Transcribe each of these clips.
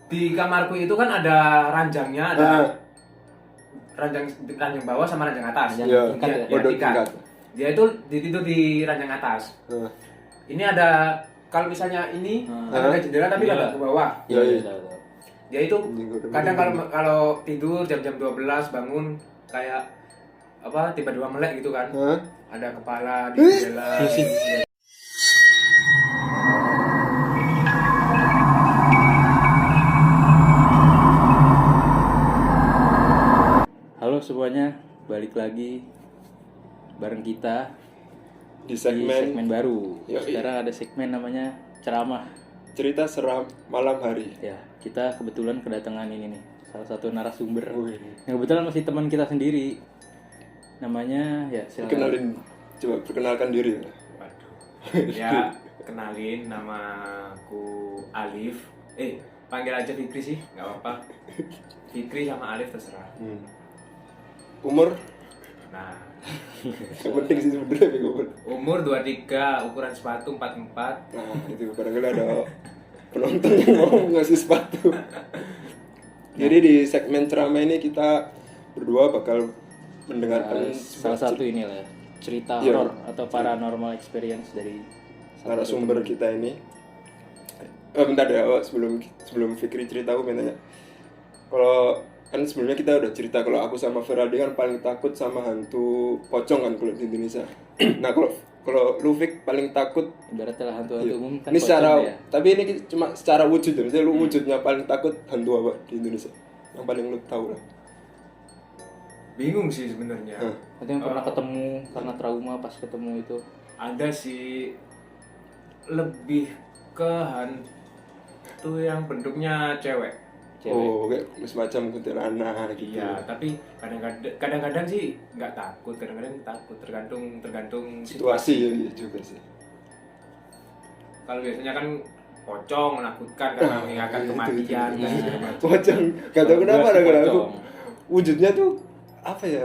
Di kamarku itu kan ada ranjangnya, ada ranjang bawah sama ranjang atas. Iya. Tingkat. Dia itu tidur di ranjang atas. Ini ada, kalau misalnya ini ada jendela tapi ada ke bawah. Iya. Dia itu kadang kalau tidur jam-jam 12 bangun kayak apa tiba-tiba melek gitu kan. Ada kepala di jendela. Halo semuanya, balik lagi bareng kita Di segmen baru. Yoi. Sekarang ada segmen namanya ceramah. cerita seram malam hari. Ya, kita kebetulan kedatangan ini nih, salah satu narasumber. Wih. Yang kebetulan masih teman kita sendiri. Namanya ya silakan. Perkenalkan diri. Waduh. Ya, kenalin namaku Alif. Panggil aja Fikri sih, nggak apa-apa. Fikri sama Alif terserah. Umur? Nah, Yang penting sih sebenarnya umur. umur 23, ukuran sepatu 44. Nah, itu barangkali ada penonton yang mau ngasih sepatu. Jadi di segmen ceramah ini kita berdua bakal mendengarkan Salah satu ini lah, cerita Iya. horor atau paranormal experience dari narasumber kita ini. Bentar deh, sebelum Fikri cerita aku minta kalau kan sebelumnya kita udah cerita kalau aku sama Feraldi kan paling takut sama hantu pocong kan kalau di Indonesia. Nah kalau Lufik paling takut ibaratnya hantu-hantu umum kan ini secara pocong ya. tapi ini cuma secara wujud ya. Misalnya lu wujudnya paling takut hantu apa di Indonesia? Yang paling lu tahu lah. Bingung sih sebenarnya. Atau yang pernah ketemu karena trauma pas ketemu itu. Ada sih lebih ke hantu yang bentuknya cewek. Oh, kayak semacam kuntilanak gitu. Iya, tapi kadang-kadang sih nggak takut, kadang-kadang takut, tergantung Situasi ya iya juga sih. Kalau biasanya kan pocong menakutkan karena mengingatkan kematian dan segala macam. Pocong, gak tau kenapa Gua ada sih aku pocong. wujudnya tuh apa ya?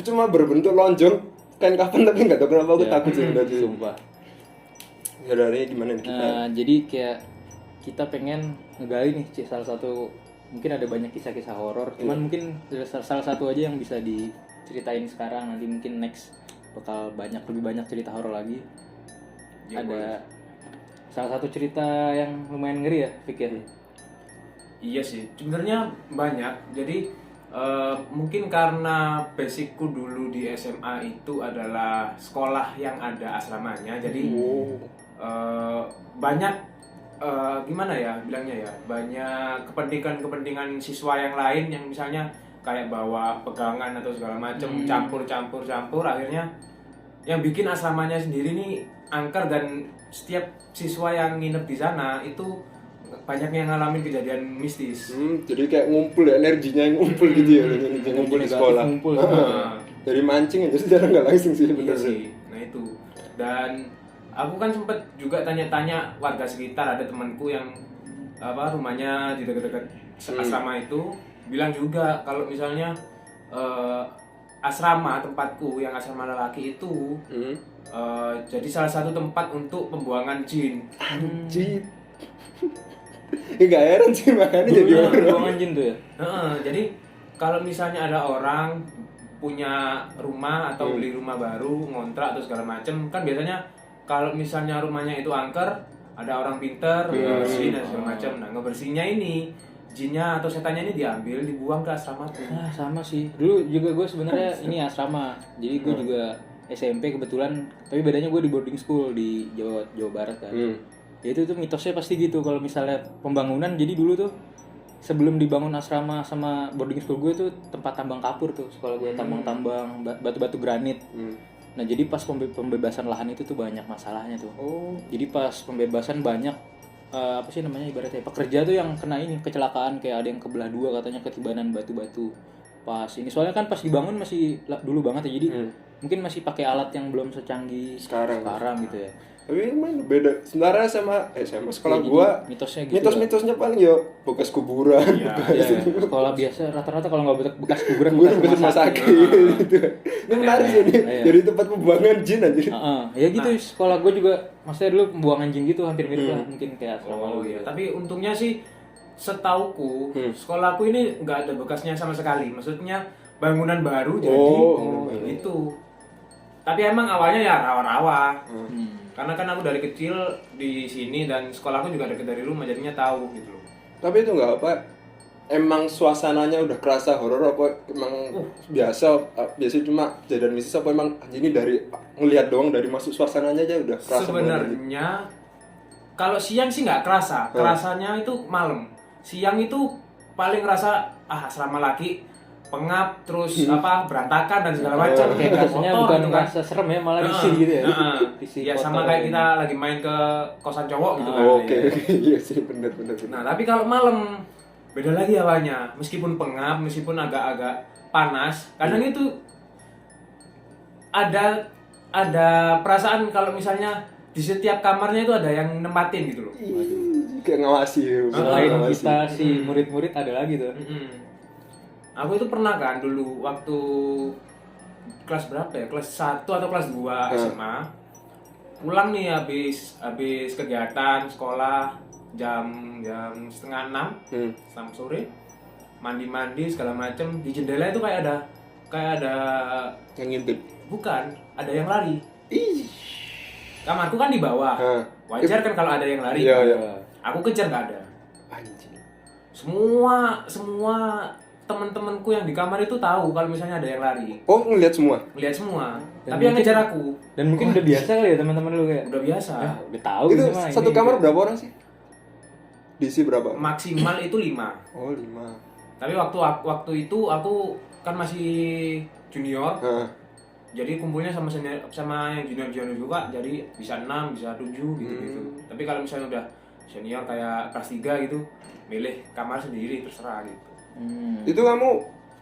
Cuma berbentuk lonjong kain kapan tapi nggak tahu kenapa aku takut sih udah sih. Sumpah. Ya dari gimana nih kita? Nah, jadi kayak kita pengen ngegali nih salah satu, mungkin ada banyak kisah-kisah horor, cuman mungkin salah satu aja yang bisa diceritain sekarang, nanti mungkin next bakal lebih banyak cerita horor lagi. Ya, Ada salah satu cerita yang lumayan ngeri ya, Fik ya. Iya sih, sebenarnya banyak. Jadi mungkin karena basicku dulu di SMA itu adalah sekolah yang ada asramanya, jadi banyak gimana ya bilangnya ya, banyak kepentingan siswa yang lain yang misalnya kayak bawa pegangan atau segala macam, campur akhirnya yang bikin asramanya sendiri nih angker, dan setiap siswa yang nginep di sana itu banyak yang ngalamin kejadian mistis. Jadi kayak ngumpul ya, energinya yang ngumpul gitu ya, yang ngumpul di sekolah. Ngumpul. Dari mancing aja secara nggak langsung sih bener Iya sih. Nah itu. Dan aku kan sempet juga tanya-tanya warga sekitar, ada temanku yang rumahnya di dekat-dekat asrama itu, bilang juga kalau misalnya asrama tempatku yang asrama lelaki itu jadi salah satu tempat untuk pembuangan jin. Anjir. Ya gak heran sih makanya jadi orang. Ruangan jin tuh ya. Jadi kalau misalnya ada orang punya rumah atau beli rumah baru, ngontrak atau segala macem, kan biasanya kalau misalnya rumahnya itu angker, ada orang pinter ngebersihin dan segala macam. Nah, ngebersihinnya ini jinnya atau setannya ini diambil, dibuang ke asrama tuh. Nah, sama sih. Dulu juga gue sebenarnya ini asrama. Jadi gue juga SMP kebetulan, tapi bedanya gue di boarding school di Jawa Barat kan. Ya itu tuh mitosnya pasti gitu, kalau misalnya pembangunan, jadi dulu tuh sebelum dibangun asrama sama boarding school gue tuh tempat tambang kapur tuh. Sekolah gue tambang-tambang batu-batu granit. Nah, jadi pas pembebasan lahan itu tuh banyak masalahnya tuh. Jadi pas pembebasan banyak apa sih namanya ibaratnya pekerja tuh yang kena ini kecelakaan, kayak ada yang kebelah dua katanya ketibanan batu-batu. Pas ini soalnya kan pas dibangun masih dulu banget ya. Jadi mungkin masih pakai alat yang belum secanggih sekarang gitu ya. Tapi emang beda sebenarnya sama sekolah Ya, gua. mitosnya gitu. Mitos-mitosnya paling ya bekas kuburan. Ya, sekolah biasa rata-rata kalau nggak bekas kuburan Bekas rumah sakit gitu. Ini menarik sih nih. Jadi tempat pembuangan jin aja. Ya gitu, sekolah gue juga maksudnya dulu pembuangan jin gitu, hampir mirip lah mungkin kayak asrama lu. Iya, tapi untungnya sih setauku sekolahku ini nggak ada bekasnya sama sekali. Maksudnya bangunan baru jadi itu. Tapi emang awalnya ya rawa-rawa. Karena kan aku dari kecil di sini dan sekolahku juga dekat dari rumah, jadinya tahu gitu loh. Tapi itu nggak apa, emang suasananya udah kerasa horor apa emang biasa cuma jadian mistis apa emang ini dari ngelihat doang dari masuk suasananya aja udah kerasa sebenarnya kalau siang sih nggak kerasa, kerasanya itu malam. Siang itu paling ngerasa asrama laki pengap terus berantakan dan segala macam. Kayak rasanya Kotor bukan gitu kan. rasa serem ya, malah risih gitu ya. Risih Ya sama kotor kayak ya. kita lagi main ke kosan cowok gitu kan. Oke, iya sih bener. Nah tapi kalau malam beda lagi awalnya, meskipun pengap, meskipun agak-agak panas, kadang itu ada perasaan kalau misalnya di setiap kamarnya itu ada yang nempatin gitu loh. Kayak ngawasi ya. Selain ngawasi. kita si murid-murid ada lagi tuh. Aku itu pernah kan dulu waktu kelas berapa ya? Kelas 1 atau kelas 2 SMA. Pulang nih habis kegiatan sekolah jam 5:30 sampai sore. Mandi segala macem, di jendela itu kayak ada Yang ngintip. bukan, ada yang lari. Kamarku kan di bawah. Wajar kan kalau ada yang lari. Iya. Aku kejar nggak ada. Anjing. Semua teman-temanku yang di kamar itu tahu kalau misalnya ada yang lari. Oh, ngeliat semua. Melihat semua. Dan Tapi yang mungkin- ngejar aku Dan mungkin udah biasa kali ya teman-teman lu kayak. udah biasa. Udah tahu Itu ini mah, satu ini kamar gitu. berapa orang sih? Diisi berapa? Maksimal itu 5. Oh, 5. Tapi waktu itu aku kan masih junior. Jadi kumpulnya sama yang junior juga, jadi bisa 6, bisa 7 gitu. Tapi kalau misalnya udah senior kayak kelas 3 gitu, milih kamar sendiri terserah gitu. Itu kamu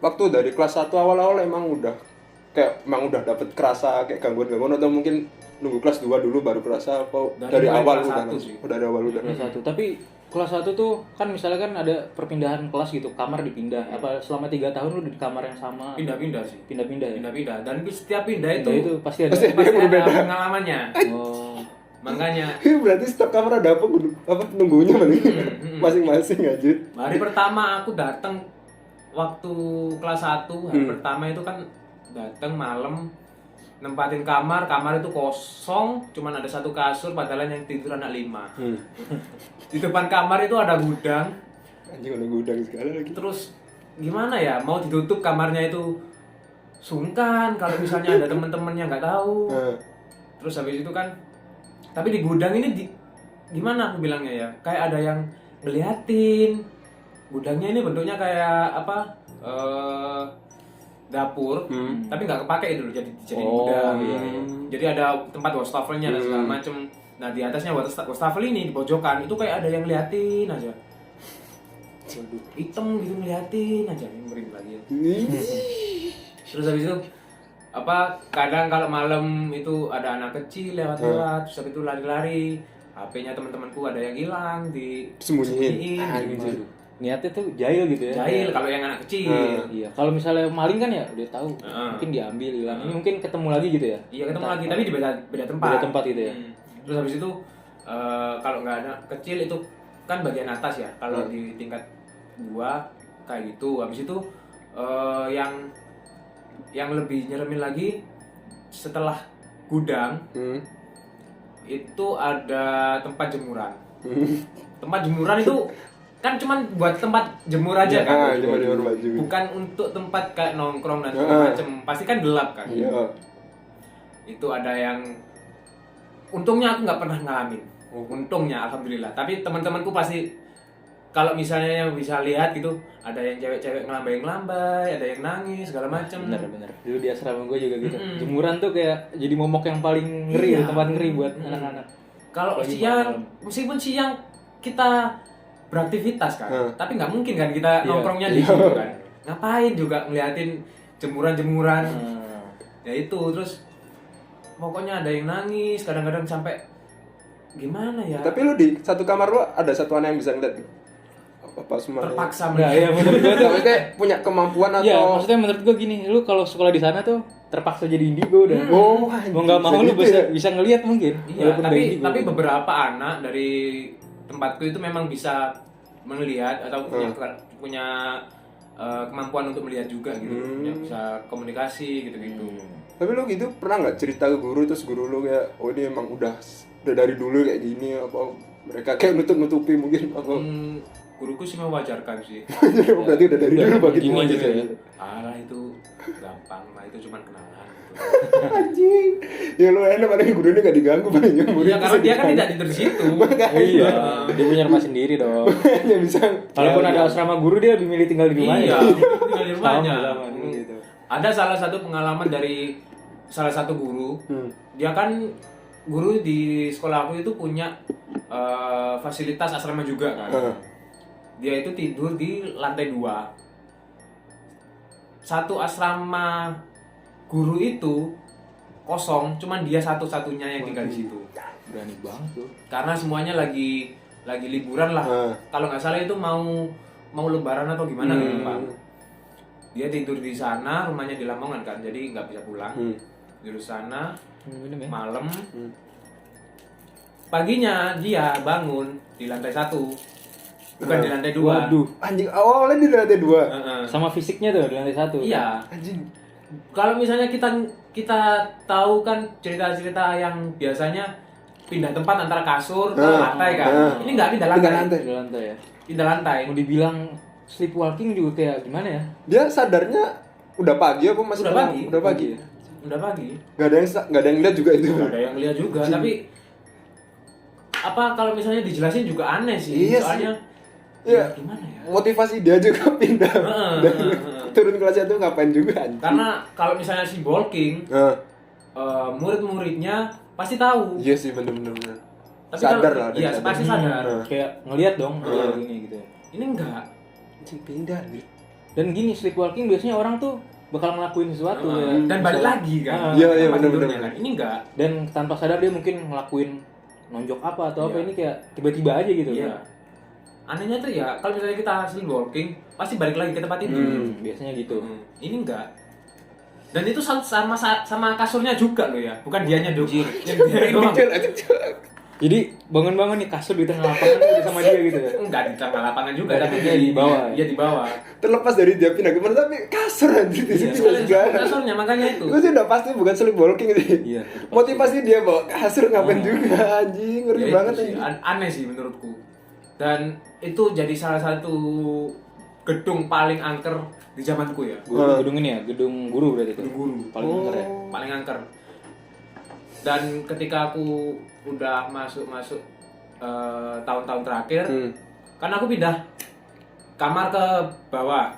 waktu dari kelas 1 awal-awal emang udah dapet kerasa kayak gangguan-gangguan atau mungkin nunggu kelas 2 dulu baru kerasa apa dari mulai awal kelas udah 1 langsung? sih. Udah dari awal udah. Kelas 1. Tapi kelas 1 tuh kan misalnya kan ada perpindahan kelas gitu, kamar dipindah. Apa selama 3 tahun lu di kamar yang sama? Pindah-pindah sih. Pindah-pindah ya. Pindah-pindah dan setiap pindah itu Pindah itu pasti ada. Pasti pasti berbeda. ada pengalamannya. Oh. Makanya Berarti setiap kamar ada apa nunggunya masing-masing aja. hari pertama aku datang waktu kelas 1 hari pertama itu kan datang malam nempatin kamar itu kosong, cuman ada satu kasur padahal yang tidur anak 5. Di depan kamar itu ada gudang, Anjing udah gudang segala lagi. terus gimana ya mau ditutup kamarnya itu sungkan kalau misalnya ada temen-temennya nggak tahu. Terus habis itu kan, tapi di gudang ini gimana aku bilangnya ya, kayak ada yang ngeliatin. Gudangnya ini bentuknya kayak apa? Dapur, tapi nggak kepake dulu jadi gudang. Jadi ada tempat wastafelnya dan segala macem. Nah di atasnya wastafel ini di pojokan itu kayak ada yang ngeliatin aja. Hitam gitu ngeliatin aja, merinding lagi. Terus habis itu kadang kalau malam itu ada anak kecil lewat-lewat, terus habis itu lari-lari, HP-nya teman-temanku ada yang hilang Sembunyiin. gitu. Niatnya tuh jahil gitu ya. Jahil kalau yang anak kecil. Iya, kalau misalnya maling kan ya udah tahu. Mungkin diambil hilang. Ini mungkin ketemu lagi gitu ya. Iya ketemu lagi, tapi di beda tempat. Beda tempat gitu ya. Terus habis itu kalau nggak ada kecil itu kan bagian atas ya. Kalau di tingkat 2 kayak gitu. Habis itu yang lebih nyeremin lagi setelah gudang itu ada tempat jemuran. Tempat jemuran itu kan cuman buat tempat jemur aja kan. Jemur baju. Bukan untuk tempat kayak nongkrong dan segala macem. Pasti kan gelap kan. Iya. Itu ada yang untungnya aku nggak pernah ngalamin. Untungnya alhamdulillah. Tapi teman-temanku pasti kalau misalnya yang bisa lihat gitu, ada yang cewek-cewek ngelambai, ada yang nangis segala macem. Bener. Dulu di asrama gue juga gitu. Jemuran tuh kayak jadi momok yang paling ngeri, tempat ngeri buat anak-anak. Kalau siang, meskipun siang kita beraktivitas kan, tapi nggak mungkin kan kita nongkrongnya di situ kan. Ngapain juga ngeliatin jemuran-jemuran. Ya itu, terus pokoknya ada yang nangis, kadang-kadang sampai gimana ya? Tapi lu di satu kamar lu ada satu anak yang bisa ngeliat? Apa semuanya? Terpaksa Nah, ya menurut gue tuh Maksudnya punya kemampuan atau? ya, maksudnya menurut gue gini, lu kalau sekolah di sana tuh terpaksa jadi indigo udah. Anjing, Mau nggak mau lu gitu ya? bisa ngelihat mungkin. Iya, walaupun udah tapi indigo. beberapa anak dari tempatku itu memang bisa melihat atau punya kemampuan untuk melihat juga gitu, bisa komunikasi gitu-gitu. Tapi lo gitu pernah nggak cerita ke guru terus guru lo kayak oh ini emang udah dari dulu kayak gini apa mereka kayak nutup-nutupi mungkin apa? Guruku sih mewajarkan sih. Berarti udah dari dulu begitu gini aja gitu ya. Alah itu gampang lah, itu cuma kenalan gitu. Anjing. Ya lo enak paling gurunya nggak diganggu paling ya. Iya, karena dia kan tidak tidur di situ. Iya, dia punya rumah sendiri dong. Ya bisa. Kalaupun ada asrama guru dia lebih milih tinggal di rumahnya. Iya, tinggal di rumahnya. Sama, gitu. Ada salah satu pengalaman dari salah satu guru. Dia kan guru di sekolah aku itu punya fasilitas asrama juga kan. Dia itu tidur di lantai 2. Satu asrama guru itu kosong, cuman dia satu-satunya yang tinggal di situ. Berani banget tuh. Karena semuanya lagi liburan lah. Kalau nggak salah itu mau lebaran atau gimana gitu Pak. Dia tidur di sana, rumahnya di Lamongan kan, jadi nggak bisa pulang. Tidur di sana, malam. Paginya dia bangun di lantai 1, bukan di lantai 2. Waduh. Anjing awalnya di lantai 2. Sama fisiknya tuh di lantai 1. Iya. Anjing. Kalau misalnya kita tahu kan cerita-cerita yang biasanya pindah tempat antara kasur ke lantai kan. Ini nggak pindah lantai. Di lantai ya. Pindah lantai. Mau dibilang sleepwalking juga kayak gimana ya? Dia sadarnya udah pagi apa masih Udah pagi. Udah pagi. Udah pagi. Gak ada yang lihat juga itu. Gak ada yang lihat juga, tapi apa kalau misalnya dijelasin juga aneh sih. Iya soalnya sih. Iya. Gimana ya? Motivasi dia juga pindah. Turun kelasnya tuh ngapain juga anjing. Karena kalau misalnya si Bolking, murid-muridnya pasti tahu. Iya sih bener-bener. Tapi Sadar kalau, lah. iya pasti sadar. Kayak ngelihat dong kayak gini gitu. Ini enggak. Anjing pindah gitu. Dan gini sleepwalking biasanya orang tuh bakal ngelakuin sesuatu ya. Dan balik lagi kan. Iya, tempat bener-bener. tidurnya kan. Ini enggak. Dan tanpa sadar dia mungkin ngelakuin nonjok apa atau apa, ini kayak tiba-tiba aja gitu. Iya. Anehnya tuh ya kalau misalnya kita sleepwalking pasti balik lagi ke tempat tidur. Biasanya gitu. Ini enggak. Dan itu sama kasurnya juga loh ya. Bukan dianya dong. Yang dia doang. Jadi bangun-bangun nih kasur di tengah lapangan udah sama dia gitu ya. Enggak di tengah lapangan juga, Tapi dia di bawah. Iya di bawah. Terlepas dari dia pindah kemana tapi kasur anjir di situ juga. Kasurnya makanya itu. Gue sih udah pasti bukan sleepwalking sih. Iya. Motivasi dia bawa kasur ngapain juga anjing ngeri Ya, banget itu sih, anjing. aneh sih menurutku. Dan itu jadi salah satu gedung paling angker di zamanku ya. Gedung ini ya, gedung guru berarti itu. Gedung guru. Paling angker ya. Paling angker. Dan ketika aku udah masuk tahun-tahun terakhir, kan aku pindah kamar ke bawah.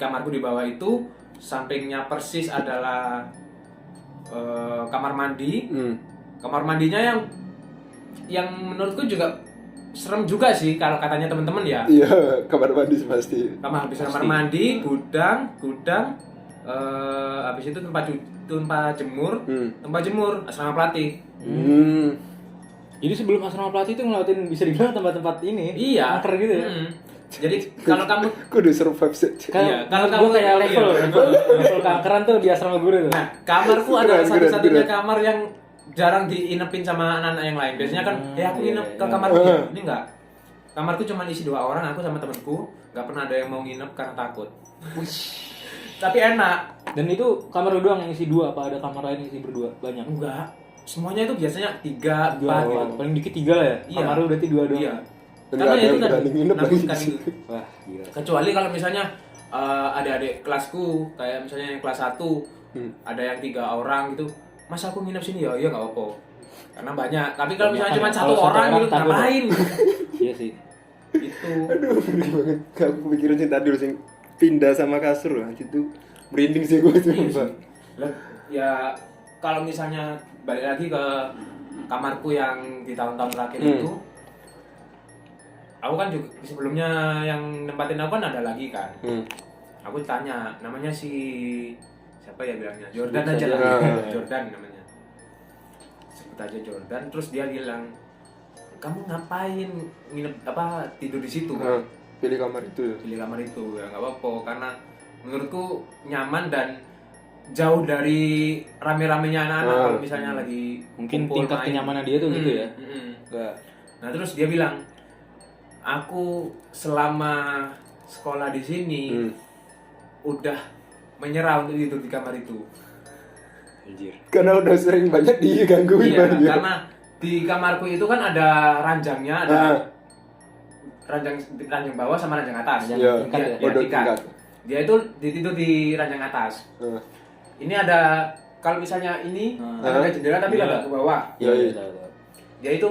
Kamarku di bawah itu sampingnya persis adalah kamar mandi. Kamar mandinya yang menurutku juga serem juga sih kalau katanya teman-teman ya. Iya, kamar mandi pasti. Kamar mandi, gudang, habis itu tempat jemur, asrama pelatih. Jadi sebelum asrama pelatih itu ngelewatin bisa dibilang tempat-tempat ini. Iya. Angker gitu ya. Jadi kalau kamu Kudu survive sih. Iya, kalau kalau kamu kayak level keangkeran tuh di asrama guru tuh. Nah, kamarku adalah Keren. satu-satunya kamar yang jarang diinepin sama anak-anak yang lain. Biasanya kan, aku nginep ke kamarku. Ini enggak. Kamarku cuma isi 2 orang, aku sama temanku. Enggak pernah ada yang mau nginep karena takut. Tapi enak. Dan itu kamar lu doang yang isi 2 apa ada kamar lain yang isi berdua? Banyak. Enggak. Semuanya itu biasanya 3, 4 gitu. Paling dikit 3 lah ya. Iya. Kamar lu berarti 2 doang. Iya. Dan Karena nggak ada itu yang kan berani nginep lagi. menakutkan itu. Wah, gila. Kecuali kalau misalnya adik-adik kelasku kayak misalnya yang kelas 1 ada yang 3 orang gitu, masa aku nginep sini ya nggak apa-apa karena banyak. Tapi kalau misalnya cuma satu orang gitu ngapain? Iya sih. Itu Aduh, ngeri banget. Aku kepikiran sih tadi sing pindah sama kasur lah. Itu merinding sih gue tuh. ya kalau misalnya balik lagi ke kamarku yang di tahun-tahun terakhir itu, aku kan juga sebelumnya yang nempatin aku kan ada lagi kan. Aku tanya, namanya si siapa ya bilangnya? Jordan aja lah. Jordan namanya. Sebut aja Jordan. Terus dia bilang, "Kamu ngapain tidur di situ?" Pilih kamar itu ya. Pilih kamar itu ya nggak apa-apa karena menurutku nyaman dan jauh dari rame-ramenya anak-anak kalau misalnya lagi Mungkin kumpul tingkat main. kenyamanan dia tuh gitu ya. Mm-mm. Enggak. Nah terus dia bilang, aku selama sekolah di sini udah menyerah untuk tidur di kamar itu. Anjir. Karena udah sering banyak digangguin Iya, banget. karena di kamarku itu kan ada ranjangnya, ada ranjang bawah sama ranjang atas. Iya. Tingkat ya? Dia Udah tingkat. tingkat. Dia itu tidur di ranjang atas. Ini ada, kalau misalnya ini kan ada jendela tapi Iya. agak ke bawah. Iya, Iya. iya, tahu, tahu. Dia itu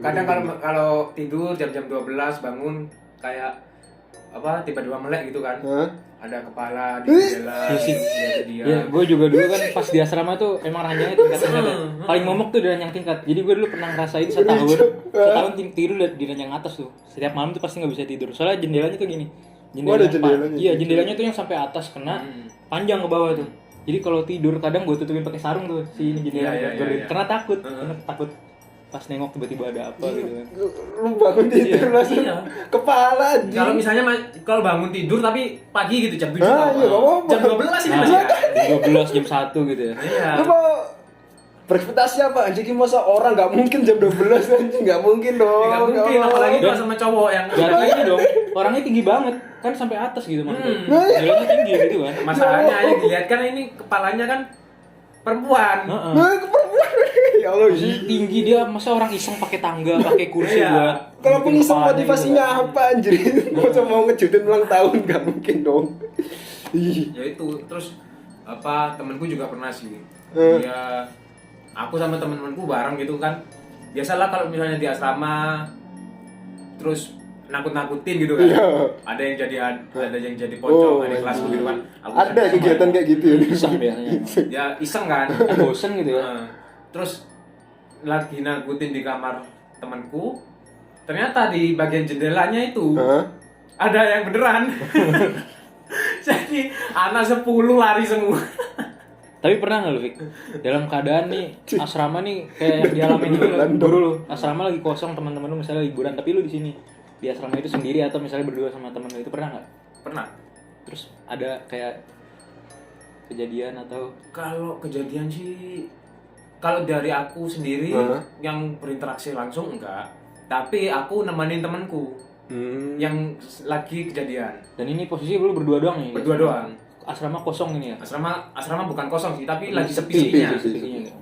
kadang kalau tidur jam-jam 12 bangun kayak apa tiba-tiba melek gitu kan. Ada kepala di jendela. Dia. Ya, gue juga dulu kan pas di asrama tuh emang ranjangnya tingkat-tingkat ya. Paling momok tuh di ranjang tingkat. Jadi gue dulu pernah ngerasain setahun tidur di ranjang atas tuh. Setiap malam tuh pasti nggak bisa tidur. Soalnya jendelanya tuh gini. Ada jendelanya? Iya, jendelanya tuh yang sampai atas kena panjang ke bawah tuh. Jadi kalau tidur kadang gue tutupin pakai sarung tuh si ini jendelanya. Iya. Karena takut pas nengok tiba-tiba ada apa gitu kan. Lu bangun tidur langsung Iya. kepala anjing. Kalau misalnya kalau bangun tidur tapi pagi gitu jam 7 Ah, iya, apa-apa. jam 12 ini masih ada. 12 jam 1 gitu ya. Iya. Lu mau berekspektasi apa anjing? Masa orang nggak mungkin jam 12 anjing? Nggak mungkin dong. Nggak mungkin Nggak apalagi mau. kalau sama cowok yang Berarti ini dong, orangnya tinggi banget kan sampai atas gitu maksudnya. Jendelanya tinggi gitu kan. masalahnya yang dilihat kan ini kepalanya kan perempuan. Heeh. Nah, perempuan. Ya Allah. Tinggi dia, masa orang iseng pakai tangga, pakai kursi Iya. buat Kalau bikin iseng kepalanya motivasinya gitu kan. apa anjir? Masa mau ngejutin ulang tahun nggak mungkin dong. Ih. Ya itu terus apa temanku juga pernah sih. Eh. Dia aku sama teman-temanku bareng gitu kan. Biasalah kalau misalnya di asrama terus nakut-nakutin gitu kan. Iya. Ada yang jadi pocong di kelas gitu kan. Aku Ada sama- kegiatan kayak gitu ya. Iseng biasanya. Ya iseng kan. Kan bosen gitu ya. Nah, terus lagi nakutin di kamar temanku. Ternyata di bagian jendelanya itu Hah? ada yang beneran. Jadi anak 10 lari semua. Tapi pernah nggak lu, Fik? Dalam keadaan nih asrama nih kayak yang dialamin Beneran dulu lu. Asrama lagi kosong, teman-teman lu misalnya liburan, tapi lu di sini. Di asrama itu sendiri atau misalnya berdua sama temen lu itu pernah nggak? Pernah. Terus ada kayak kejadian atau Kalau kejadian sih kalau dari aku sendiri Hah? yang berinteraksi langsung enggak. Tapi aku nemenin temanku yang lagi kejadian. dan ini posisi lu berdua doang nih? Berdua doang. Asrama kosong ini ya? Asrama bukan kosong sih, tapi lagi Sepi, sepi-sepinya. sepi-sepinya.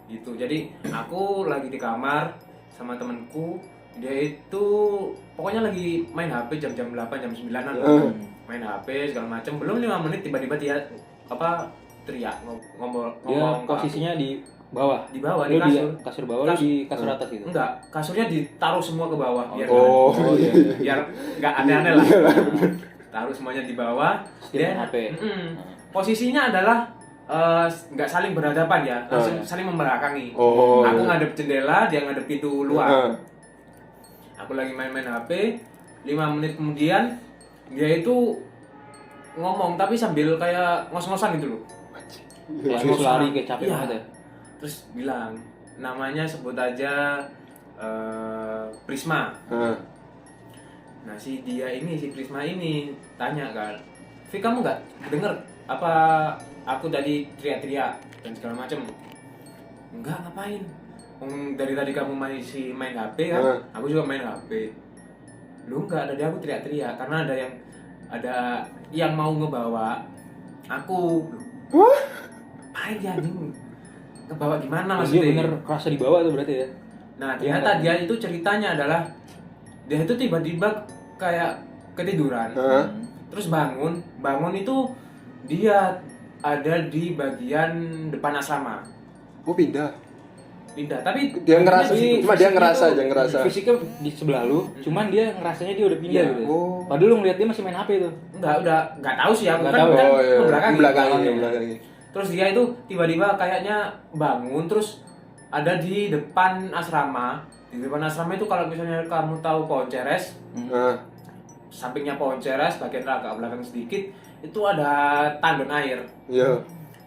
Gitu. Jadi aku lagi di kamar sama temanku, dia itu pokoknya lagi main HP jam-jam 8 jam 9-an lah. Main HP segala macam. Belum 5 menit tiba-tiba dia teriak ngomong Dia posisinya di bawah. di bawah Lu di kasur. kasur bawah, lu di kasur atas gitu. Enggak, kasurnya ditaruh semua ke bawah biar Oh. iya, iya. biar enggak aneh-aneh lah. Taruh semuanya di bawah. Dia main HP. Posisinya adalah nggak saling berhadapan ya, langsung saling membelakangi. Oh. Aku ngadep jendela, dia ngadep pintu luar. Aku lagi main-main HP, 5 menit kemudian dia itu ngomong tapi sambil kayak ngos-ngosan gitu loh. Kayak habis lari kayak capek Iya. banget ya. Terus bilang, namanya sebut aja Prisma. Nah si Prisma ini tanya kan, Fik kamu nggak denger apa aku tadi teriak-teriak dan segala macem? Enggak, ngapain? Dari tadi kamu masih main HP kan? Aku juga main HP. Lu enggak, tadi aku teriak-teriak karena ada yang mau ngebawa aku. Apain ya anjing? Ngebawa gimana Terus dia maksudnya? bener kerasa di bawah tuh berarti ya. Nah ternyata dia itu ceritanya adalah dia itu tiba-tiba kayak ketiduran, terus bangun itu dia ada di bagian depan asrama. Oh pindah. Tapi Dia ngerasa Jadi cuma dia fisiknya ngerasa tuh- aja ngerasa. Fisiknya di sebelah lu, cuman dia ngerasanya dia udah pindah Iya. gitu. Oh. Padahal lu ngeliat dia masih main HP tuh. nggak tahu sih aku Nggak kan, tahu. kan Oh iya. membelakangi. Belakangi. Terus dia itu tiba-tiba kayaknya bangun terus ada di depan asrama. Di depan asrama itu kalau misalnya kamu tahu pohon ceres, sampingnya pohon ceres bagian agak belakang sedikit itu ada tandon air. Iya.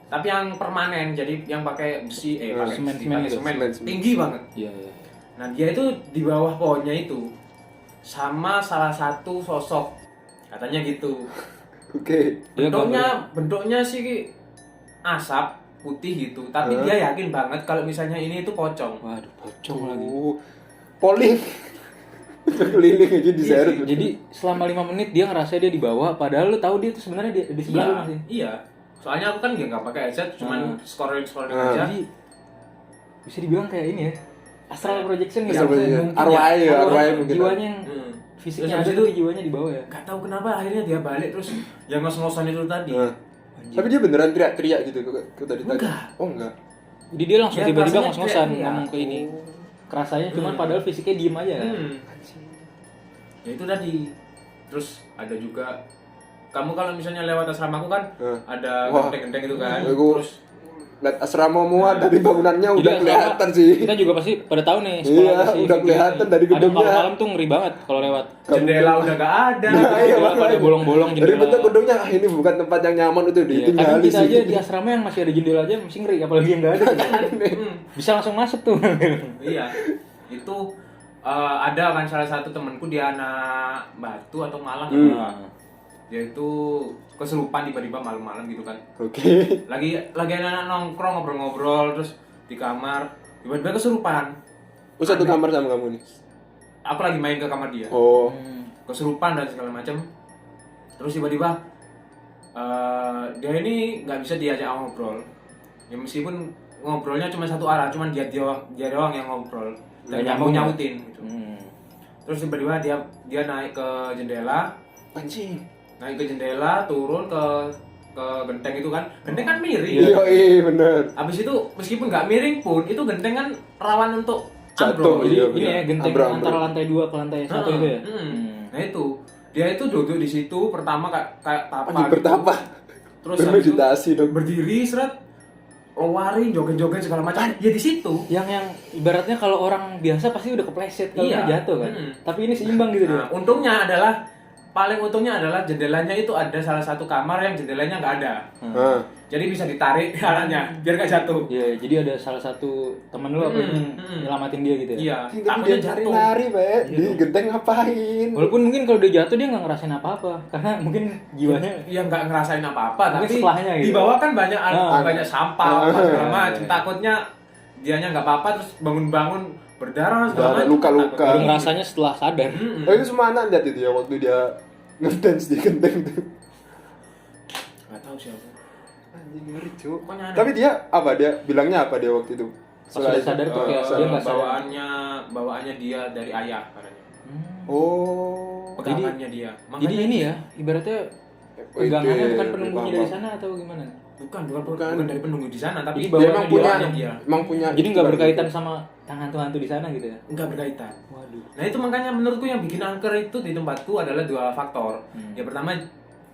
Tapi yang permanen, jadi yang pakai besi, pakai semen- besi, semen pakai gitu. semen, Semen. tinggi banget. Iya, iya. Nah dia itu di bawah pohonnya itu sama salah satu sosok, katanya gitu. Oke. Dia Bentuknya sih asap putih gitu, tapi dia yakin banget kalau misalnya ini itu pocong. Waduh, pocong lagi. Polling. keliling aja diseret. Jadi selama 5 menit dia ngerasa dia di bawah, padahal lu tahu dia tuh sebenarnya di sebelah lu masih. Iya. Soalnya aku kan nggak pakai headset, cuman scrolling aja. Jadi bisa dibilang kayak ini ya. Astral projection Astral gitu. projection. Mungkin Arwah ya. mungkin. Jiwanya yang fisiknya Terus ada habis tapi itu- jiwanya di bawah ya. Gak tahu kenapa akhirnya dia balik terus yang ngos-ngosan itu tadi. Nah. Tapi dia beneran teriak-teriak gitu ke tadi. Enggak. Oh enggak. Jadi dia langsung Ya, tiba-tiba rasanya ngos-ngosan teriak-teriak. ngomong ke ini. Kerasanya cuman padahal fisiknya diem aja kan. Ya itu tadi. Terus ada juga kamu kalau misalnya lewat asramaku kan ada Wah. genteng-genteng gitu kan. Aku Terus lihat asrama mua dari bangunannya udah Jadi kelihatan asrama, sih. Kita juga pasti pada tahu nih sekolah Iya, pasti udah gitu. kelihatan dari Ada gedungnya. kalau malam tuh ngeri banget kalau lewat. jendela udah gak ada. Iya, Pada makanya. bolong-bolong Dari jendela. bentuk gedungnya ini bukan tempat yang nyaman itu Iya, kadang ditinggali kita sih. aja di asrama yang masih ada jendela aja masih ngeri, apalagi yang nggak ada. Bisa langsung masuk tuh. Iya. Itu ada kan salah satu temanku dia anak Batu atau Malang. Dia itu kesurupan tiba-tiba malam-malam gitu kan. Oke. Lagi anak nongkrong ngobrol-ngobrol terus di kamar tiba-tiba kesurupan. Oh, satu kamar sama kamu nih. Aku lagi main ke kamar dia. Oh. Kesurupan dan segala macam. Terus tiba-tiba dia ini nggak bisa diajak ngobrol. Ya meskipun ngobrolnya cuma satu arah, cuma dia doang yang ngobrol dan nggak mau nyautin gitu. Terus tiba-tiba dia naik ke jendela, naik ke jendela, turun ke genteng itu kan. Genteng kan miring. Iya, bener. Habis itu meskipun nggak miring pun itu genteng kan rawan untuk Jatuh, ambrol. iya. Ini ya genteng Ambrol. antara lantai 2 ke lantai 1 itu ya. Nah itu dia itu duduk di situ pertama kayak tapa Anjing bertapa. terus habis itu Bermeditasi dong. berdiri seret lari joget-joget segala macam ya di situ. Yang ibaratnya kalau orang biasa pasti udah kepleset kalau Iya. nggak jatuh kan. Tapi ini seimbang gitu Nah, dia. paling untungnya adalah jendelanya itu ada salah satu kamar yang jendelanya nggak ada. Jadi bisa ditarik anaknya biar nggak jatuh. Iya, jadi ada salah satu temen lu apa yang nyelamatin dia gitu ya. Iya, Dia takutnya cari jatuh. lari, Pak. Di genteng ngapain? Walaupun mungkin kalau dia jatuh dia nggak ngerasain apa-apa karena mungkin jiwanya Ya nggak ngerasain apa-apa, Mungkin tapi setelahnya gitu. di bawah kan banyak Nah. banyak sampah apa segala macam. Takutnya dianya nggak apa-apa terus bangun-bangun berdarah segala Ada macam. luka-luka. baru ngerasanya setelah sadar. Oh, itu semua anak lihat itu ya waktu dia ngedance di genteng tuh. Nggak tahu siapa. Anjing ngeri, Cuk. Pokoknya ada. Tapi dia apa? Dia bilangnya apa dia waktu itu? Pas udah sadar tuh kayak dia nggak sadar. bawaannya dia dari ayah katanya. Oh. Pegangannya dia. Jadi ini ya, ibaratnya pegangannya bukan Ide, penunggunya paham, dari paham. sana atau gimana? bukan dari penunggu di sana, tapi Jadi Dia bawaannya emang punya Jadi nggak ikhtiar berkaitan gitu. sama hantu-hantu di sana gitu ya? nggak berkaitan. Waduh. Nah itu makanya menurutku yang bikin angker itu di tempatku adalah dua faktor. Yang pertama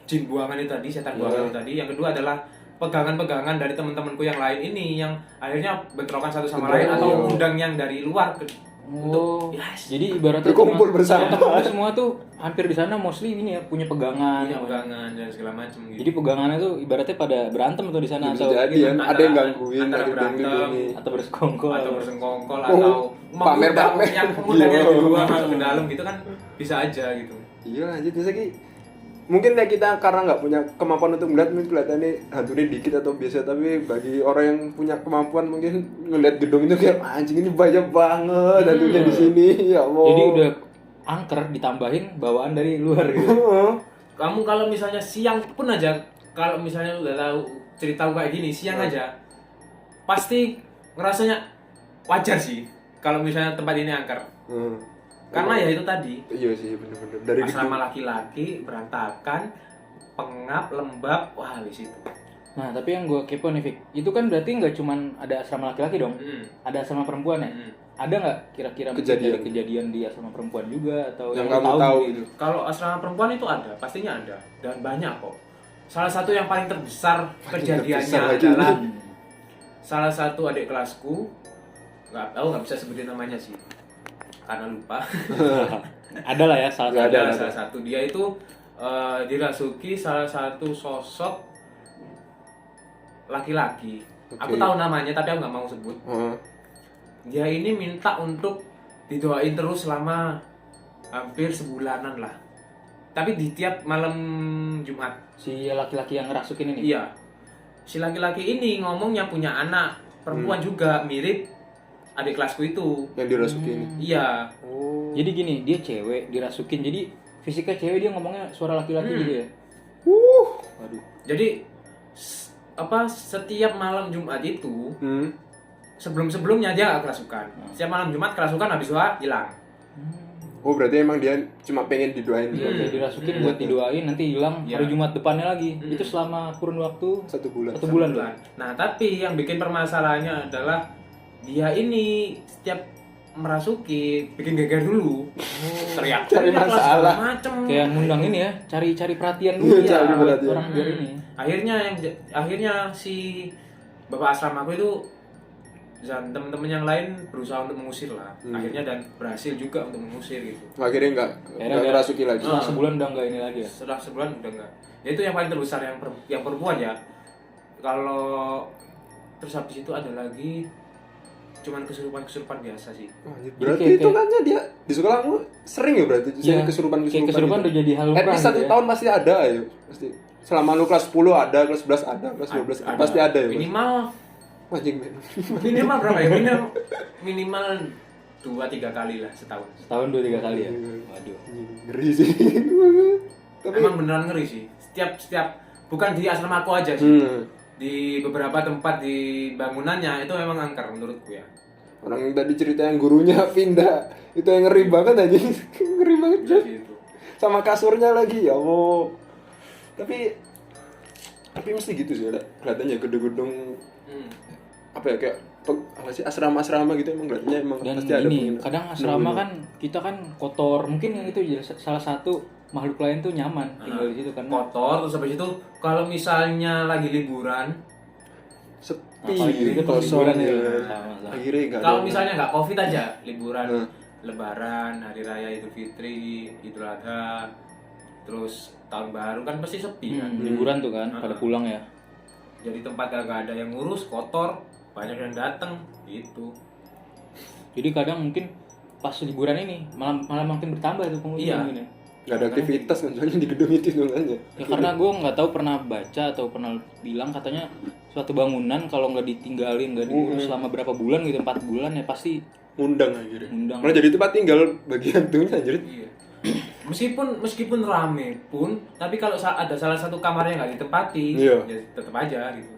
jin buangan itu tadi, setan buangan itu tadi. Yang kedua adalah pegangan-pegangan dari teman-temanku yang lain ini yang akhirnya bentrokan satu sama lain atau undang yang dari luar untuk Jadi ibaratnya Berkumpul bersama. teman-teman semua tuh hampir di sana mostly ini ya punya pegangan. punya pegangan dan segala macam gitu. Jadi pegangannya tuh ibaratnya pada berantem tuh di sana Bisa atau jadi kan ada yang gangguin, antara ada yang berantem, lindungi. atau bersekongkol atau bersengkongkol Oh, atau pamer-pamer. yang mengundang yang Iya. di luar masuk ke dalam gitu kan bisa aja gitu. Iya lanjut terus lagi. Mungkin kayak kita karena nggak punya kemampuan untuk melihat mungkin kelihatannya hantunya dikit atau biasa, tapi bagi orang yang punya kemampuan mungkin ngelihat gedung itu kayak anjing ini banyak banget hantunya di sini ya Allah. Jadi udah angker ditambahin bawaan dari luar gitu. Kamu kalau misalnya siang pun aja, kalau misalnya udah tahu cerita kayak gini siang aja, pasti ngerasanya wajar sih kalau misalnya tempat ini angker. Karena ya itu tadi Iya sih bener-bener dari asrama laki-laki berantakan, pengap, lembab, wah di situ. Nah, tapi yang gue kepo nih, Fik, itu kan berarti nggak cuman ada asrama laki-laki dong, ada asrama perempuan ya? Ada nggak kira-kira mungkin Kejadian. ada kejadian di asrama perempuan juga atau yang lu kamu tahu gitu? itu. Kalau asrama perempuan itu ada, pastinya ada dan banyak kok. Salah satu yang paling terbesar kejadiannya terbesar lagi adalah ini. salah satu adik kelasku, nggak bisa sebutin namanya sih, karena lupa. Ada lah ya salah Nggak satu. ada. Salah satu dia itu dirasuki salah satu sosok laki-laki. Aku Oke. tahu namanya tapi aku nggak mau sebut. Dia ini minta untuk didoain terus selama hampir sebulanan lah. Tapi di tiap malam Jumat. Si laki-laki yang ngerasukin ini. Iya. Si laki-laki ini ngomongnya punya anak perempuan juga mirip adik kelasku itu. Yang dirasuki ini. Iya. Oh. Jadi gini, dia cewek dirasukin. Jadi fisiknya cewek, dia ngomongnya suara laki-laki gitu ya. Waduh. Jadi setiap malam Jumat itu sebelumnya dia nggak kerasukan. Setiap malam Jumat kerasukan, habis duha hilang. Oh berarti emang dia cuma pengen didoain Iya, kayak dirasukin buat didoain, nanti hilang hari Jumat depannya lagi. Itu selama kurun waktu 1 bulan. 1 bulan tuh. Nah, tapi yang bikin permasalahannya adalah dia ini setiap merasuki bikin geger dulu. Teriak Cari masalah. macem. Kayak ngundang ini ya, cari perhatian dulu ya Cari buat perhatian. orang biar ini. Akhirnya si bapak asrama aku itu dan temen-temen yang lain berusaha untuk mengusir lah. Akhirnya dan berhasil juga untuk mengusir gitu. Akhirnya nggak rasuki lagi. Setelah sebulan udah enggak ini lagi ya. Setelah sebulan udah enggak. Ya itu yang paling terbesar yang perempuan ya. Kalau terus habis itu ada lagi cuman kesurupan biasa sih. Berarti itu kan dia di sekolahmu sering ya berarti Iya, kesurupan kayak kesurupan udah jadi hal lumrah. At least 1 gitu ya. tahun pasti ada ya. Pasti. Selama lu kelas 10 ada, kelas 11 ada, kelas 12 pasti ada ya. Minimal Anjing. minimal berapa ya? Minimal 2-3 kali lah setahun. Setahun 2-3 kali ya. Waduh. Ngeri sih. Emang beneran ngeri sih. Setiap bukan di asrama aku aja sih. Di beberapa tempat di bangunannya itu memang angker menurutku ya. Orang yang tadi cerita yang gurunya pindah, itu yang ngeri banget aja. Ngeri banget. Gila sih itu. Sama kasurnya lagi ya Allah. Tapi mesti gitu sih ada kelihatannya gedung-gedung apa ya kayak apa sih asrama-asrama gitu emang kelihatannya emang Dan pasti ada ini penghuni. kadang asrama kan kita kan kotor, mungkin yang itu jadi salah satu makhluk lain tuh nyaman tinggal di situ kan. Kotor terus habis itu kalau misalnya lagi liburan, sepi Apalagi itu kalau kosong liburan ya. ya. Sama. Akhirnya enggak kalau misalnya nggak Covid aja, liburan, Lebaran, Hari Raya Idul Fitri, Idul Adha, terus tahun baru kan pasti sepi kan. Liburan tuh kan pada pulang ya. Jadi tempat gak ada yang ngurus, kotor, banyak yang datang gitu. Jadi kadang mungkin pas liburan ini malah makin bertambah tuh pengunjung Iya. ini. nggak ada aktivitas kan soalnya di gedung itu nanya. Ya karena gue nggak tahu pernah baca atau pernah bilang katanya suatu bangunan kalau nggak ditinggalin nggak diurus selama berapa bulan gitu 4 bulan ya pasti Ngundang akhirnya. Ngundang. Malah jadi tempat tinggal bagi hantunya anjir. Iya. Meskipun rame pun, tapi kalau ada salah satu kamarnya nggak ditempati, Iya. ya tetap aja gitu.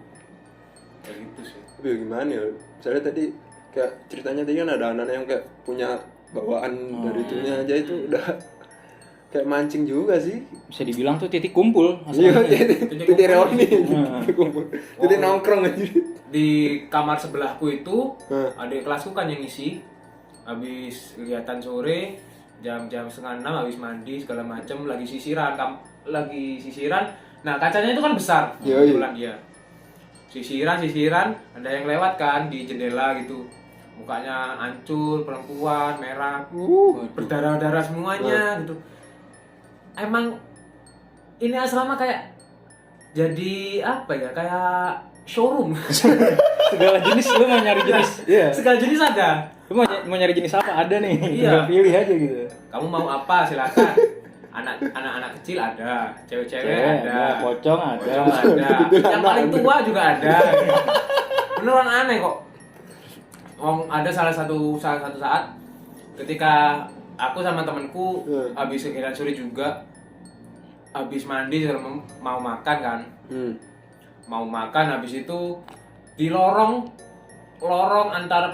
Kayak gitu sih. Tapi ya gimana ya? Misalnya tadi kayak ceritanya tadi kan ada anak yang kayak punya bawaan dari itunya aja itu udah kayak mancing juga sih. bisa dibilang tuh titik kumpul Iya, masalahnya. titik reuni, titik kumpul, titik nongkrong aja. Di kamar sebelahku itu adik kelasku kan yang ngisi, habis kelihatan sore jam-jam 5:30 habis mandi segala macam lagi sisiran nah kacanya itu kan besar Yoi. kebetulan dia sisiran ada yang lewat kan di jendela gitu mukanya hancur perempuan merah berdarah-darah semuanya gitu emang ini asrama kayak jadi apa ya kayak showroom segala jenis lu mau nyari jenis segala jenis ada. lu mau nyari jenis apa ada nih Iya. tinggal pilih aja gitu. Kamu mau apa silakan. Anak-anak kecil ada, cewek-cewek ada, pocong ada. yang paling tua juga ada. Beneran aneh kok. Ada salah satu saat ketika aku sama temanku habis kegiatan sore juga habis mandi mau makan kan. Mau makan habis itu di lorong antara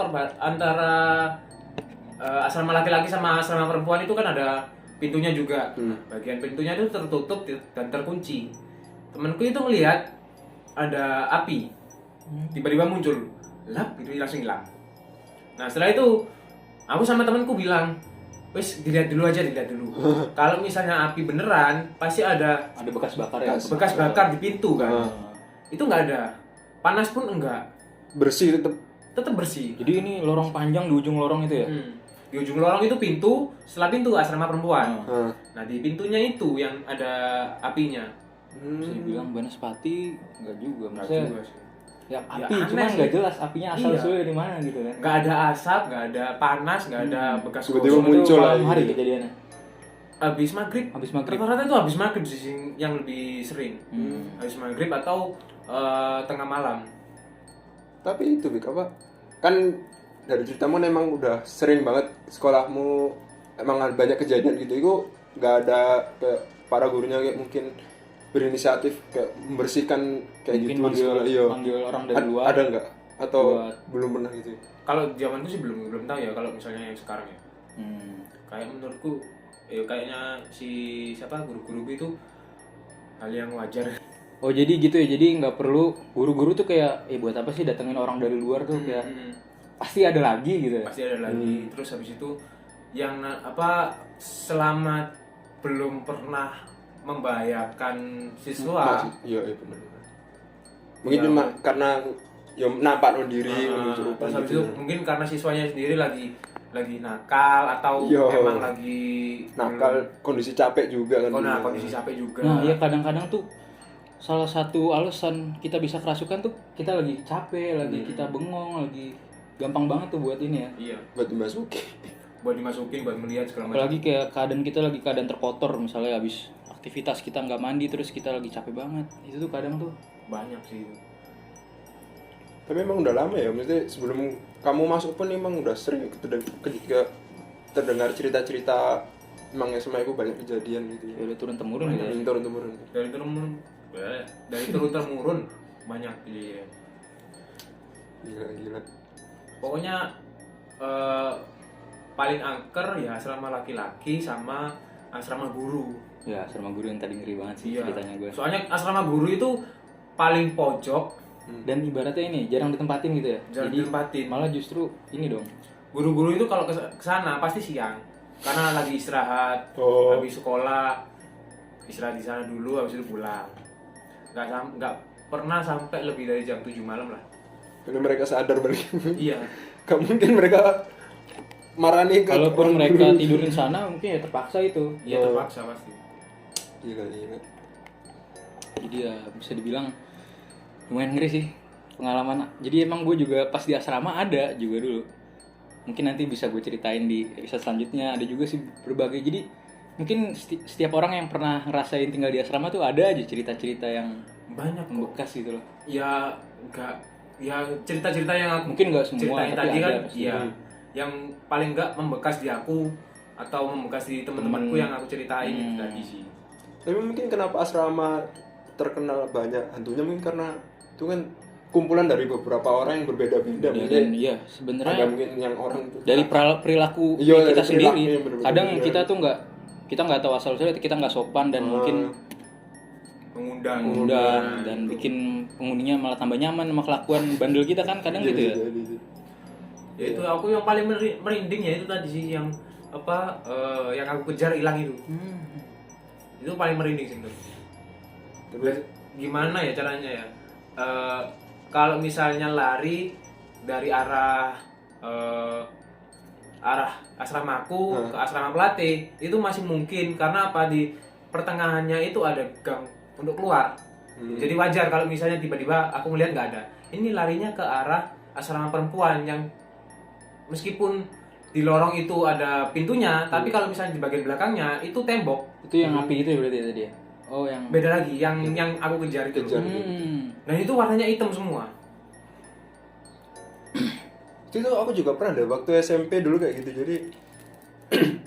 asrama laki-laki sama asrama perempuan itu kan ada pintunya juga. Bagian pintunya itu tertutup dan terkunci. Temanku itu melihat ada api. Tiba-tiba muncul, lap gitu langsung hilang. Nah, setelah itu aku sama temanku bilang, "Wes, dilihat dulu." Kalau misalnya api beneran, pasti ada bekas bakar ya. bekas bakar di pintu kan. Itu nggak ada. Panas pun enggak. Bersih Tetap bersih. Jadi ini lorong panjang di ujung lorong itu ya. Di ujung lorong itu pintu, setelah pintu asrama perempuan. Heeh. Nah, di pintunya itu yang ada apinya. Bisa dibilang Banaspati enggak juga. Nggak Maksudnya juga sih. ya Ya, api aneh cuman sih. nggak jelas apinya asal Iya. usulnya dari mana gitu kan. Nggak ada asap, nggak ada panas, nggak ada bekas Tiba-tiba gosong. muncul malam lagi. hari kejadiannya. Habis maghrib. Habis maghrib. Rata-rata itu habis maghrib sih yang lebih sering. Habis maghrib atau tengah malam. Tapi itu Bik, apa? Kan dari ceritamu memang udah sering banget sekolahmu emang ada banyak kejadian gitu itu nggak ada kayak para gurunya kayak mungkin berinisiatif kayak membersihkan kayak Mungkin gitu iya. manggil orang dari luar. Ada nggak atau Buat- belum pernah gitu? Kalau zamanku sih belum tahu ya kalau misalnya yang sekarang ya. Kayak menurutku kayaknya si siapa guru-guru itu hal yang wajar. Oh jadi gitu ya, jadi nggak perlu guru-guru tuh kayak buat apa sih datengin orang dari luar tuh kayak pasti ada lagi gitu ya. Pasti ada lagi. Terus habis itu yang selama belum pernah membahayakan siswa. Iya benar. Mungkin cuma karena ya nampak diri Terus habis itu mungkin karena siswanya sendiri lagi nakal atau Yo. emang lagi nakal, kondisi capek juga kan. kondisi capek juga. Nah ya kadang-kadang tuh salah satu alasan kita bisa kerasukan tuh kita lagi capek, lagi kita bengong, lagi gampang banget tuh buat ini ya. Iya. Buat dimasuki. Buat dimasukin, buat melihat segala macam. Apalagi kayak keadaan kita lagi keadaan terkotor, misalnya habis aktivitas kita nggak mandi terus kita lagi capek banget, itu tuh kadang tuh Banyak sih itu. Tapi emang udah lama ya, maksudnya sebelum kamu masuk pun emang udah sering terdengar cerita-cerita emang SMA itu banyak kejadian gitu ya. udah turun temurun gitu ya. Turun-temurun. Dari turun temurun banyak iya. Gila. Pokoknya paling angker ya asrama laki-laki sama asrama guru. Ya asrama guru yang tadi ngeri banget sih Iya. ceritanya gue. Soalnya asrama guru itu paling pojok, Dan ibaratnya ini jarang ditempatin gitu ya. jarang Jadi ditempatin. malah justru ini dong. Guru-guru itu kalau kesana pasti siang, karena lagi istirahat, Oh. habis sekolah, istirahat di sana dulu, habis itu pulang. Nggak pernah sampai lebih dari jam 7 malam lah. Karena mereka sadar balik. Iya. Gak mungkin mereka marani ke Kalaupun orang mereka guru. tidurin sana mungkin ya terpaksa itu. Iya terpaksa pasti. Gila. Jadi ya bisa dibilang lumayan ngeri sih pengalaman. Jadi emang gue juga pas di asrama ada juga dulu. Mungkin nanti bisa gue ceritain di episode selanjutnya. Ada juga sih berbagai. Jadi mungkin setiap orang yang pernah ngerasain tinggal di asrama tuh ada aja cerita-cerita yang Banyak kok. membekas gitu loh. Ya cerita-cerita yang aku Mungkin nggak semua, ceritain tapi tadi ada kan, pasti. iya. Yang paling nggak membekas di aku atau membekas di teman-temanku yang aku ceritain itu tadi sih. Tapi mungkin kenapa asrama terkenal banyak hantunya mungkin karena itu kan kumpulan dari beberapa orang yang berbeda-beda. Dan iya Ada sebenarnya mungkin yang orang dari perilaku Iya, kita dari sendiri. perilakunya bener-bener. Kadang kita tuh nggak tahu asal usulnya, kita nggak sopan dan mungkin Mengundang dan bikin penghuninya malah tambah nyaman sama kelakuan bandel kita kan kadang gitu ya. Ya itu aku yang paling merinding ya itu tadi sih yang yang aku kejar hilang itu. Itu paling merinding sih itu. Tapi Gimana ya caranya ya? Kalau misalnya lari dari arah asramaku ke asrama pelatih itu masih mungkin karena apa, di pertengahannya itu ada gang untuk keluar. Jadi wajar kalau misalnya tiba-tiba aku melihat nggak ada. Ini larinya ke arah asrama perempuan yang meskipun di lorong itu ada pintunya, tapi kalau misalnya di bagian belakangnya itu tembok. Itu yang api itu ya berarti tadi ya. Oh yang Beda lagi yang aku kejar itu. Dan itu warnanya hitam semua. itu aku juga pernah deh waktu SMP dulu kayak gitu. Jadi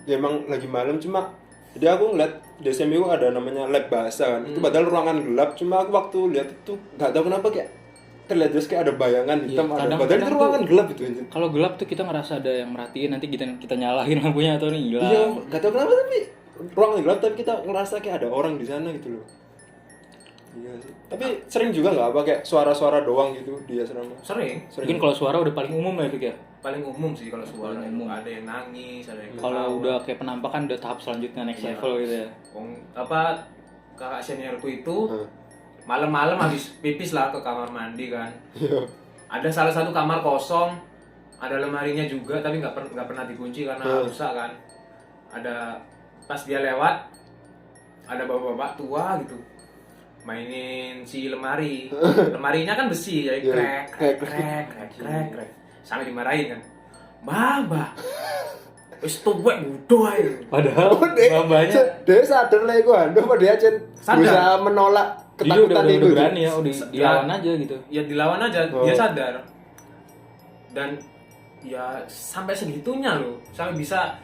ya emang lagi malam cuma jadi aku ngeliat di SMP itu ada namanya lab bahasa kan. Itu padahal ruangan gelap, cuma aku waktu lihat itu nggak tahu kenapa kayak terlihat terus kayak ada bayangan hitam ada. Padahal itu ruangan gelap itu anjir. kalau gelap tuh kita ngerasa ada yang merhatiin, nanti kita nyalahin lampunya atau nih hilang. Iya, nggak tahu kenapa tapi ruangan gelap tapi kita ngerasa kayak ada orang di sana gitu loh. Iya sih. Tapi sering juga nggak apa kayak suara-suara doang gitu di asrama. Sering. Mungkin kalau suara udah paling umum ya Fik ya. Paling umum sih kalau suara itu. Ada yang nangis, ada yang Kalau udah kayak penampakan udah tahap selanjutnya next level gitu ya. Kakak seniorku itu malam-malam habis pipis lah ke kamar mandi kan. Ada salah satu kamar kosong, ada lemarinya juga tapi nggak pernah dikunci karena rusak kan. Ada pas dia lewat ada bapak-bapak tua gitu mainin si lemarinya kan besi ya, krek sampai dimarahin kan, mbah wis tuwek budo ae. Padahal babanya Dia sadar lah itu hantu apa dia aja Sadar. berusaha menolak dia ketakutan itu. udah berani ya, udah dilawan aja gitu. Ya dilawan aja, dia sadar. Dan ya sampai segitunya loh, sampai bisa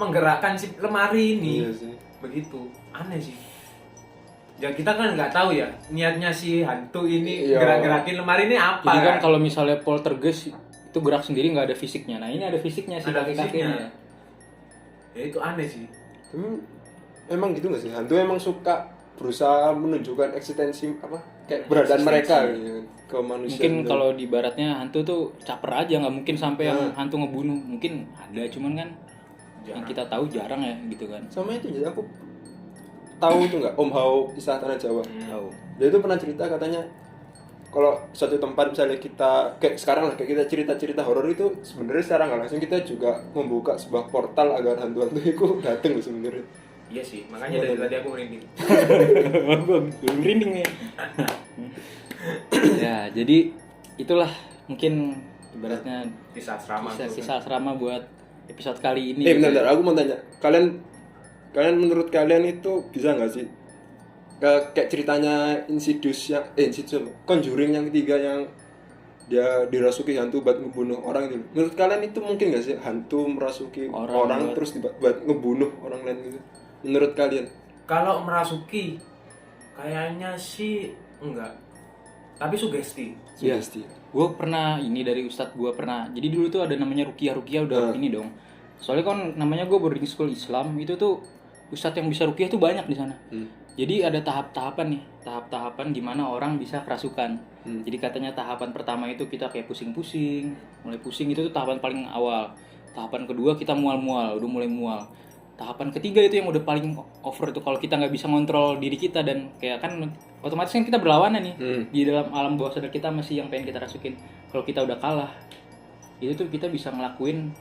menggerakkan si lemari ini. Iya sih. Begitu aneh sih. Ya kita kan nggak tahu ya niatnya si hantu ini Iya. gerak-gerakin lemari ini apa. Jadi kan kalau misalnya poltergeist itu gerak sendiri nggak ada fisiknya. Nah ini ada fisiknya sih Ada kaki-kakinya. Ya itu aneh sih. Emang gitu nggak sih? Hantu emang suka berusaha menunjukkan eksistensi apa kayak keberadaan mereka gitu, ke manusia. Mungkin kalau di baratnya hantu tuh caper aja, nggak mungkin sampai yang hantu ngebunuh. Mungkin ada, cuman kan yang kita tahu jarang ya gitu kan. sama itu jadi aku tahu tuh nggak Om Hao kisah tanah Jawa. Tahu. Dia itu pernah cerita katanya kalau suatu tempat misalnya kita kayak sekarang lah kayak kita cerita-cerita horor itu sebenarnya secara nggak langsung kita juga membuka sebuah portal agar hantu-hantu itu datang loh sebenarnya. Iya sih, makanya dari tadi aku merinding. Belum merinding ya. Ya, jadi itulah mungkin ibaratnya Kisah asrama. kisah asrama buat episode kali ini. Bentar, aku mau tanya. Kalian menurut kalian itu bisa nggak sih kayak ceritanya Insidious Conjuring yang ketiga yang dia dirasuki hantu buat ngebunuh orang itu. Menurut kalian itu mungkin nggak sih hantu merasuki orang terus buat ngebunuh orang lain gitu? Menurut kalian? Kalau merasuki kayaknya sih enggak. Tapi sugesti. Iya. Gue pernah ini dari ustadz gue pernah. Jadi dulu tuh ada namanya ruqyah udah ini dong. Soalnya kan namanya gue boarding school Islam itu tuh ustadz yang bisa ruqyah tuh banyak di sana. Jadi ada tahap-tahapan gimana orang bisa kerasukan. Jadi katanya tahapan pertama itu kita kayak pusing-pusing, mulai pusing itu tuh tahapan paling awal. Tahapan kedua kita mual-mual, udah mulai mual. Tahapan ketiga itu yang udah paling over itu kalau kita nggak bisa ngontrol diri kita dan kayak kan otomatis kan kita berlawanan nih di dalam alam bawah sadar kita masih yang pengen kita rasukin. Kalau kita udah kalah itu tuh kita bisa ngelakuin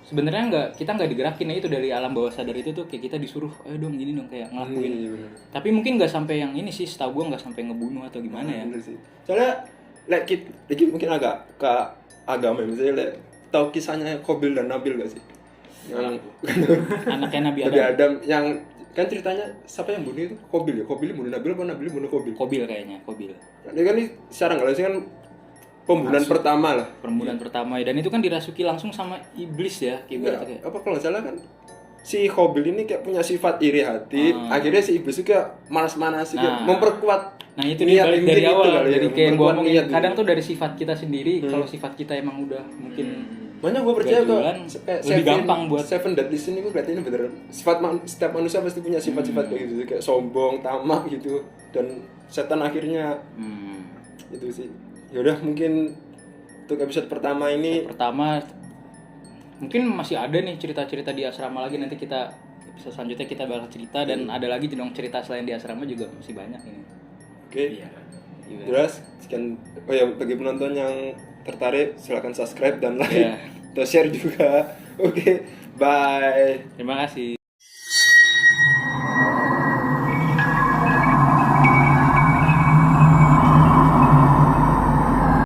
sebenarnya kita nggak digerakin ya itu dari alam bawah sadar itu tuh kayak kita disuruh ayo dong gini dong kayak ngelakuin. Tapi mungkin nggak sampai yang ini sih setahu gue nggak sampai ngebunuh atau gimana ya. Bener sih. Soalnya like mungkin agak ke agama misalnya tahu kisahnya Qabil dan Nabil gak sih? Yang Anaknya Nabi Nabi Adam. Adam yang kan ceritanya siapa yang bunuh itu? Qabil ya? Qabil bunuh Nabil apa Nabil bunuh Qabil? Qabil kayaknya, Qabil. Ini kan ini secara nggak langsung kan pembunuhan pertama lah. Permulaan pertama dan itu kan dirasuki langsung sama iblis ya kayak kayak. Apa kalau nggak salah kan si Qabil ini kayak punya sifat iri hati, akhirnya si iblis juga manas-manas kayak memperkuat. Nah itu dia balik dari awal kali dari ya, kayak gua memperkuat ngomongin niat kadang gitu. tuh dari sifat kita sendiri kalau sifat kita emang udah mungkin Makanya gue percaya gajulan, lebih gampang buat Seven Deadly Sin itu berarti ini bener setiap manusia pasti punya sifat-sifat kayak gitu kayak sombong, tamak gitu dan setan akhirnya itu sih. Yaudah mungkin untuk episode pertama ini pertama mungkin masih ada nih cerita-cerita di asrama lagi nanti kita episode selanjutnya kita bakal cerita dan ada lagi dong cerita selain di asrama juga masih banyak ini. oke. Iya. Jelas sekian. Oh ya bagi penonton yang tertarik silakan subscribe dan like Iya. atau share juga. Oke, bye. Terima kasih.